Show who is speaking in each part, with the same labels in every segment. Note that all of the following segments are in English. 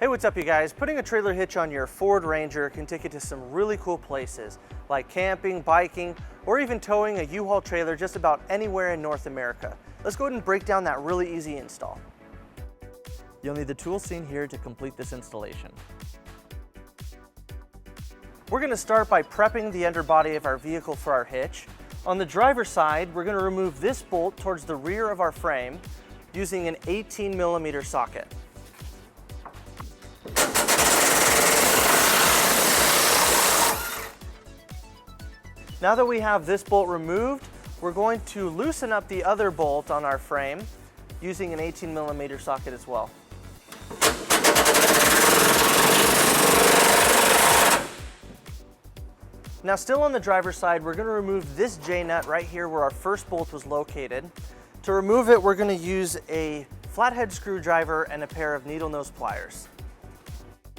Speaker 1: Hey, what's up you guys? Putting a trailer hitch on your Ford Ranger can take you to some really cool places like camping, biking, or even towing a U-Haul trailer just about anywhere in North America. Let's go ahead and break down that really easy install. You'll need the tools seen here to complete this installation. We're going to start by prepping the underbody of our vehicle for our hitch. On the driver's side, we're going to remove this bolt towards the rear of our frame using an 18mm socket. Now that we have this bolt removed, we're going to loosen up the other bolt on our frame using an 18mm socket as well. Now still on the driver's side, we're going to remove this J-nut right here where our first bolt was located. To remove it, we're going to use a flathead screwdriver and a pair of needle nose pliers.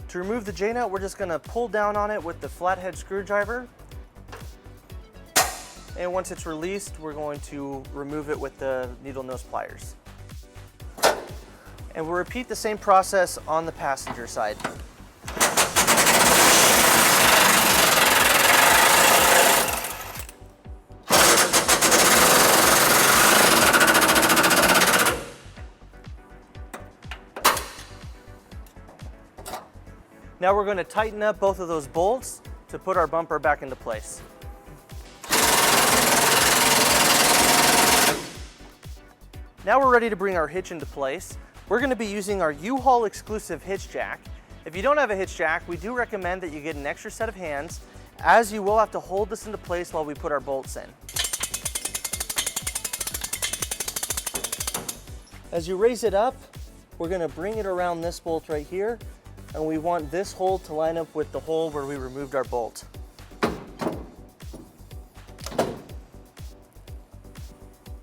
Speaker 1: To remove the J-nut, we're just going to pull down on it with the flathead screwdriver. And once it's released, we're going to remove it with the needle nose pliers. And we'll repeat the same process on the passenger side. Now we're going to tighten up both of those bolts to put our bumper back into place. Now we're ready to bring our hitch into place. We're going to be using our U-Haul exclusive hitch jack. If you don't have a hitch jack, we do recommend that you get an extra set of hands, as you will have to hold this into place while we put our bolts in. As you raise it up, we're going to bring it around this bolt right here, and we want this hole to line up with the hole where we removed our bolt.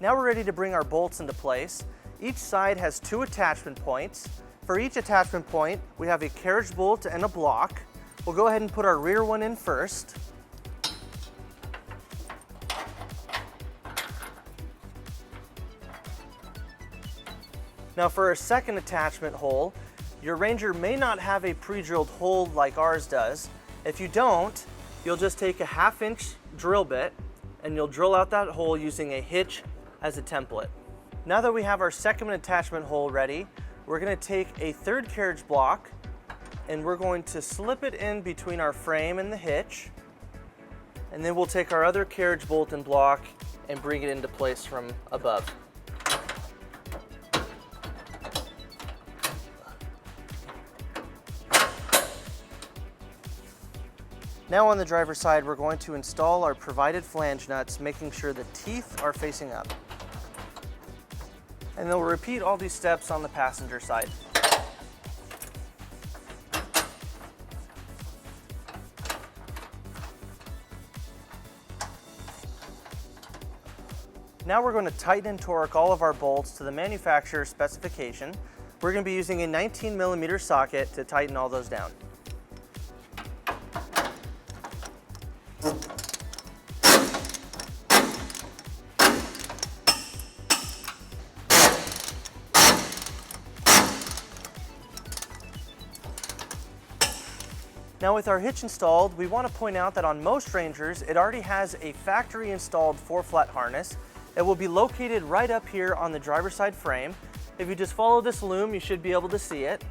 Speaker 1: Now we're ready to bring our bolts into place. Each side has 2 attachment points. For each attachment point, we have a carriage bolt and a block. We'll go ahead and put our rear one in first. Now for our second attachment hole, your Ranger may not have a pre-drilled hole like ours does. If you don't, you'll just take a 1/2-inch drill bit and you'll drill out that hole using a hitch as a template. Now that we have our second attachment hole ready, we're going to take a third carriage block and we're going to slip it in between our frame and the hitch, and then we'll take our other carriage bolt and block and bring it into place from above. Now on the driver's side, we're going to install our provided flange nuts, making sure the teeth are facing up. And then we'll repeat all these steps on the passenger side. Now we're going to tighten and torque all of our bolts to the manufacturer's specification. We're going to be using a 19mm socket to tighten all those down. Now with our hitch installed, we want to point out that on most Rangers, it already has a factory installed 4-flat harness. It will be located right up here on the driver's side frame. If you just follow this loom, you should be able to see it.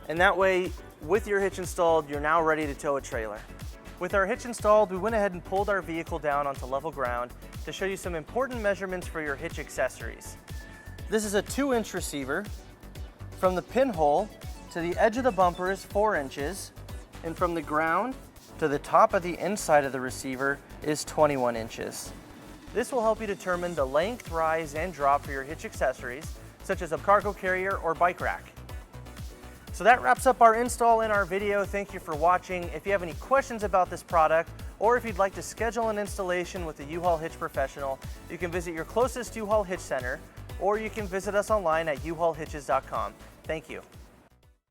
Speaker 1: And that way, with your hitch installed, you're now ready to tow a trailer. With our hitch installed, we went ahead and pulled our vehicle down onto level ground to show you some important measurements for your hitch accessories. This is a 2-inch receiver. From the pinhole to the edge of the bumper is 4 inches, and from the ground to the top of the inside of the receiver is 21 inches. This will help you determine the length, rise, and drop for your hitch accessories, such as a cargo carrier or bike rack. So that wraps up our install in our video. Thank you for watching. If you have any questions about this product, or if you'd like to schedule an installation with a U-Haul Hitch professional, you can visit your closest U-Haul Hitch center, or you can visit us online at uhaulhitches.com. Thank you.